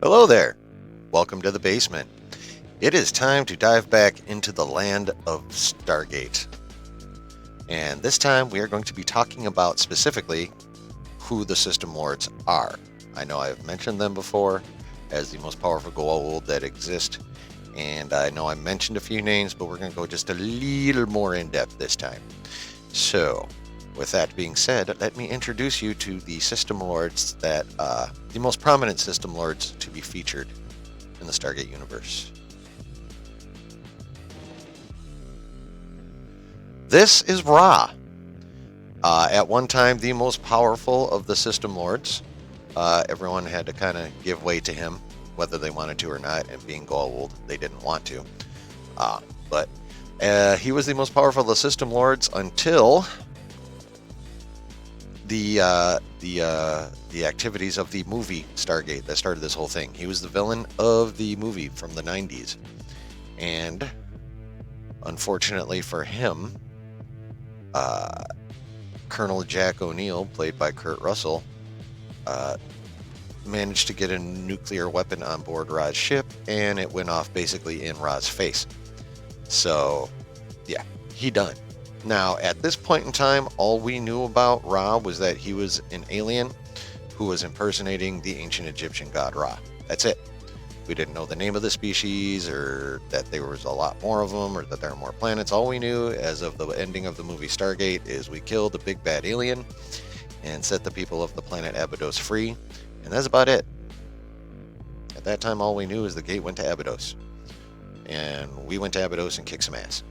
Hello there. Welcome to the basement. It is time to dive back into the land of Stargate. And this time we are going to be talking about specifically who the System Lords are. I know I've mentioned them before as the most powerful Goa'uld that exist, and I know I mentioned a few names, but we're going to go just a little more in depth this time. So, with that being said, let me introduce you to the System Lords the most prominent System Lords to be featured in the Stargate Universe. This is Ra. At one time, the most powerful of the System Lords. Everyone had to kind of give way to him, whether they wanted to or not, and being Goa'uld, they didn't want to. But he was the most powerful of the System Lords until the activities of the movie Stargate that started this whole thing. He was the villain of the movie from the 90s. And unfortunately for him, Colonel Jack O'Neill, played by Kurt Russell, managed to get a nuclear weapon on board Ra's ship, and it went off basically in Ra's face. So, yeah, he done. Now, at this point in time, all we knew about Ra was that he was an alien who was impersonating the ancient Egyptian god Ra. That's it. We didn't know the name of the species, or that there was a lot more of them, or that there are more planets. All we knew as of the ending of the movie Stargate is we killed a big bad alien and set the people of the planet Abydos free, and that's about it. At that time, all we knew is the gate went to Abydos, and we went to Abydos and kicked some ass.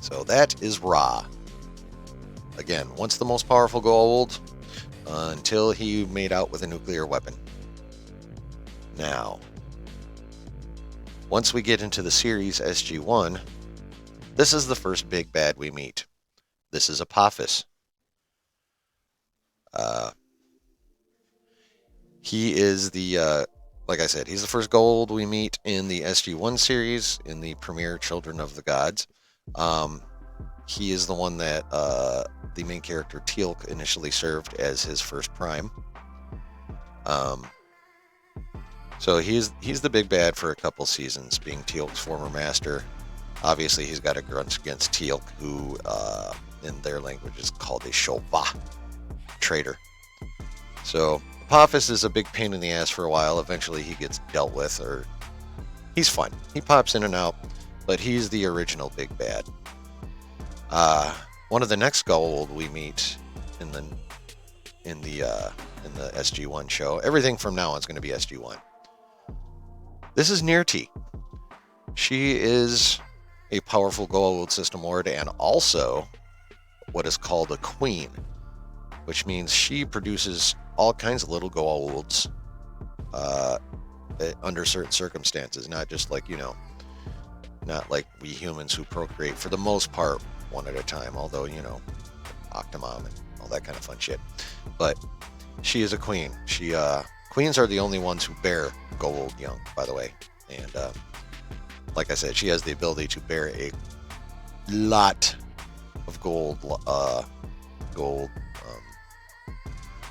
So that is Ra. Again, once the most powerful Goa'uld, until he made out with a nuclear weapon. Now, once we get into the series SG-1, this is the first big bad we meet. This is Apophis. He is like I said, he's the first Goa'uld we meet in the SG-1 series, in the premiere Children of the Gods. He is the one that the main character Teal'c initially served as his first prime. So he's the big bad for a couple seasons, being Teal'c's former master. Obviously, he's got a grudge against Teal'c, who in their language is called a Shova, traitor. So Apophis is a big pain in the ass for a while. Eventually, he gets dealt with, or he's fun. He pops in and out, but he's the original big bad. One of the next Goa'uld we meet in the SG-1 show. Everything from now on is going to be SG-1. This is Nirti. She is a powerful Goa'uld system lord, and also what is called a queen, which means she produces all kinds of little Goa'ulds under certain circumstances, not just like, not like we humans who procreate for the most part one at a time, although, Octomom and all that kind of fun shit. But she is a queen. Queens are the only ones who bear Goa'uld young, by the way. And like I said, she has the ability to bear a lot of gold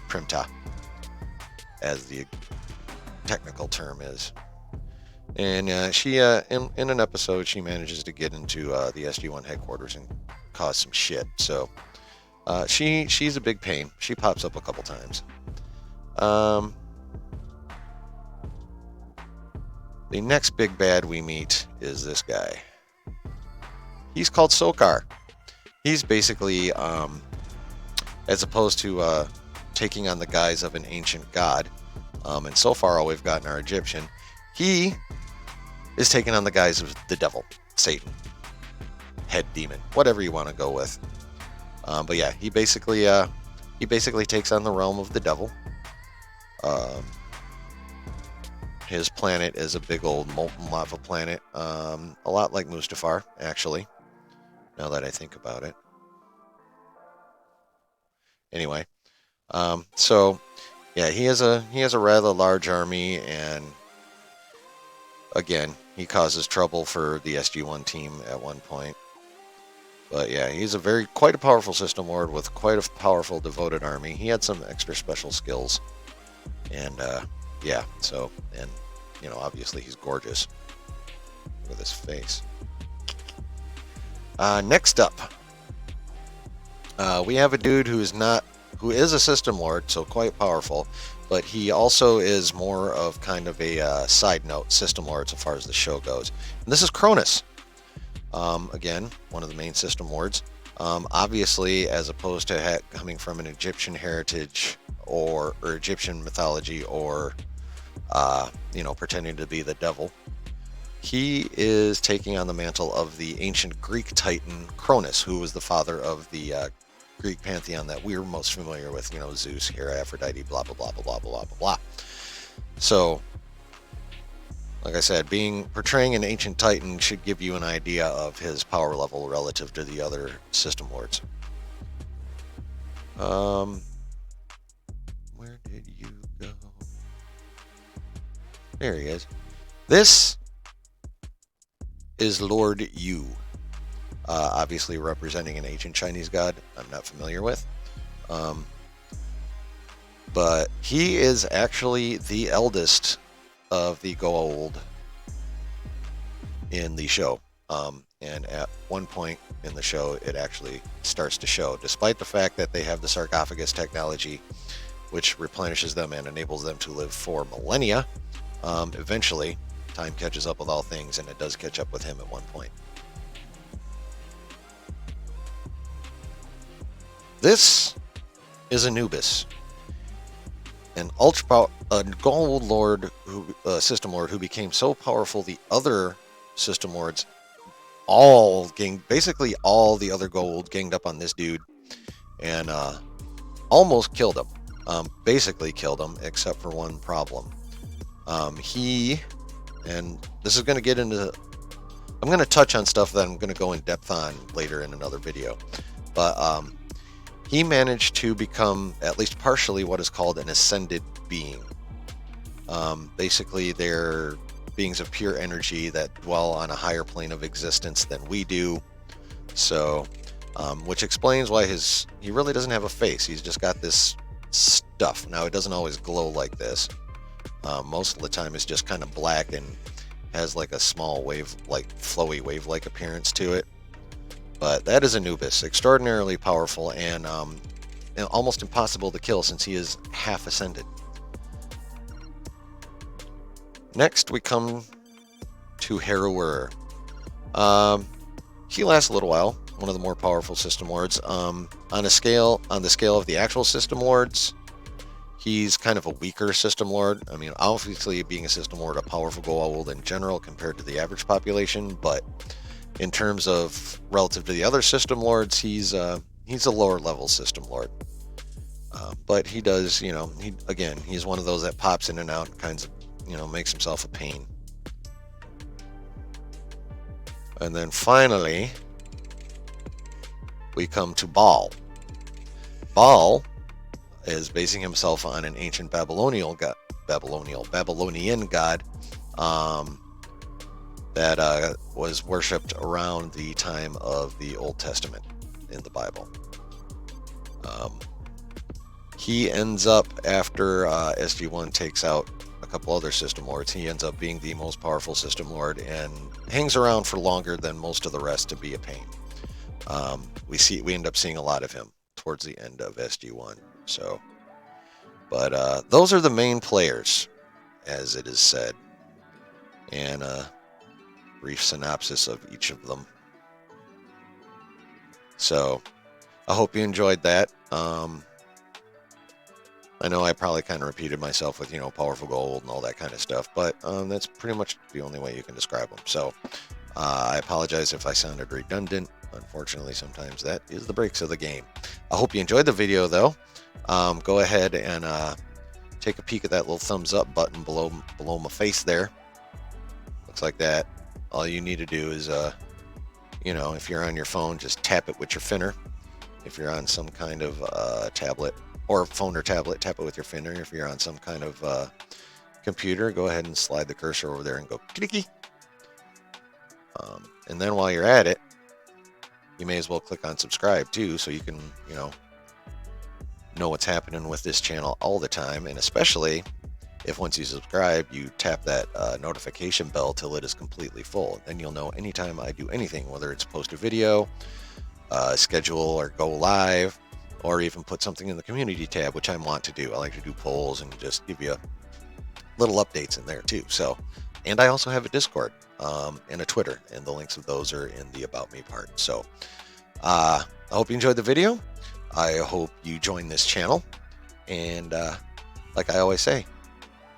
primta, as the technical term is. And she, in an episode, she manages to get into the SG-1 headquarters and cause some shit. So she's a big pain. She pops up a couple times. The next big bad we meet is this guy. He's called Sokar. He's basically, as opposed to taking on the guise of an ancient god, and so far all we've gotten are Egyptian, he is taking on the guise of the devil, Satan, head demon, whatever you want to go with. But yeah, he basically takes on the realm of the devil. His planet is a big old molten lava planet, a lot like Mustafar, actually, now that I think about it. Anyway, so yeah, he has a rather large army, and again, he causes trouble for the SG-1 team at one point. But yeah, he's quite a powerful system lord with quite a powerful devoted army. He had some extra special skills, and yeah. So, and obviously he's gorgeous with his face. Next up, we have a dude who is a system lord, so quite powerful, but he also is more of kind of a side note system lord so far as the show goes. And this is Cronus. Again, one of the main system lords. Obviously, as opposed to coming from an Egyptian heritage or Egyptian mythology or, pretending to be the devil, he is taking on the mantle of the ancient Greek titan Cronus, who was the father of the Greek pantheon that we're most familiar with, Zeus, Hera, Aphrodite, blah, blah, blah, blah, blah, blah, blah, blah. So, like I said, portraying an ancient titan should give you an idea of his power level relative to the other system lords. Where did you go? There he is. This is Lord Yu, obviously representing an ancient Chinese god I'm not familiar with. But he is actually the eldest of the Goa'uld in the show. And at one point in the show, it actually starts to show, despite the fact that they have the sarcophagus technology, which replenishes them and enables them to live for millennia. Eventually, time catches up with all things, and it does catch up with him at one point. This is Anubis, a Goa'uld lord, system lord, who became so powerful the other system lords, basically all the other Goa'uld ganged up on this dude and almost killed him. Basically killed him, except for one problem. And this is going to get into, I'm going to touch on stuff that I'm going to go in depth on later in another video, but he managed to become at least partially what is called an ascended being. Basically, they're beings of pure energy that dwell on a higher plane of existence than we do. So, which explains why he really doesn't have a face. He's just got this stuff. Now, it doesn't always glow like this. Most of the time, it's just kind of black and has like a small flowy wave-like appearance to it. But that is Anubis, extraordinarily powerful and almost impossible to kill since he is half ascended. Next, we come to Heru'ur. He lasts a little while, one of the more powerful system lords. On the scale of the actual system lords, he's kind of a weaker system lord. I mean, obviously, being a system lord, a powerful Goa'uld in general compared to the average population, but in terms of relative to the other system lords, he's a lower level system lord. But he does, he's one of those that pops in and out and kinds of, makes himself a pain. And then finally, we come to Baal. Baal is basing himself on an ancient Babylonian god, that was worshipped around the time of the Old Testament in the Bible. He ends up, after SG-1 takes out a couple other system lords, he ends up being the most powerful system lord and hangs around for longer than most of the rest to be a pain. We end up seeing a lot of him towards the end of SG-1. So, but those are the main players, as it is said, and brief synopsis of each of them. So, I hope you enjoyed that. I know I probably kind of repeated myself with, powerful Goa'uld and all that kind of stuff, but that's pretty much the only way you can describe them. So, I apologize if I sounded redundant. Unfortunately, sometimes that is the breaks of the game. I hope you enjoyed the video, though. Go ahead and take a peek at that little thumbs up button below my face there. Looks like that. All you need to do is, if you're on your phone, just tap it with your finger. If you're on some kind of tablet or phone or tablet, tap it with your finger. If you're on some kind of computer, go ahead and slide the cursor over there and go clicky. And then while you're at it, you may as well click on subscribe too, so you can, know what's happening with this channel all the time. And especially if once you subscribe, you tap that notification bell till it is completely full. Then you'll know anytime I do anything, whether it's post a video, schedule or go live, or even put something in the community tab, which I want to do. I like to do polls and just give you little updates in there too. So, and I also have a Discord and a Twitter, and the links of those are in the About Me part. So I hope you enjoyed the video. I hope you join this channel. And like I always say,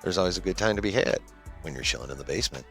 there's always a good time to be had when you're chilling in the basement.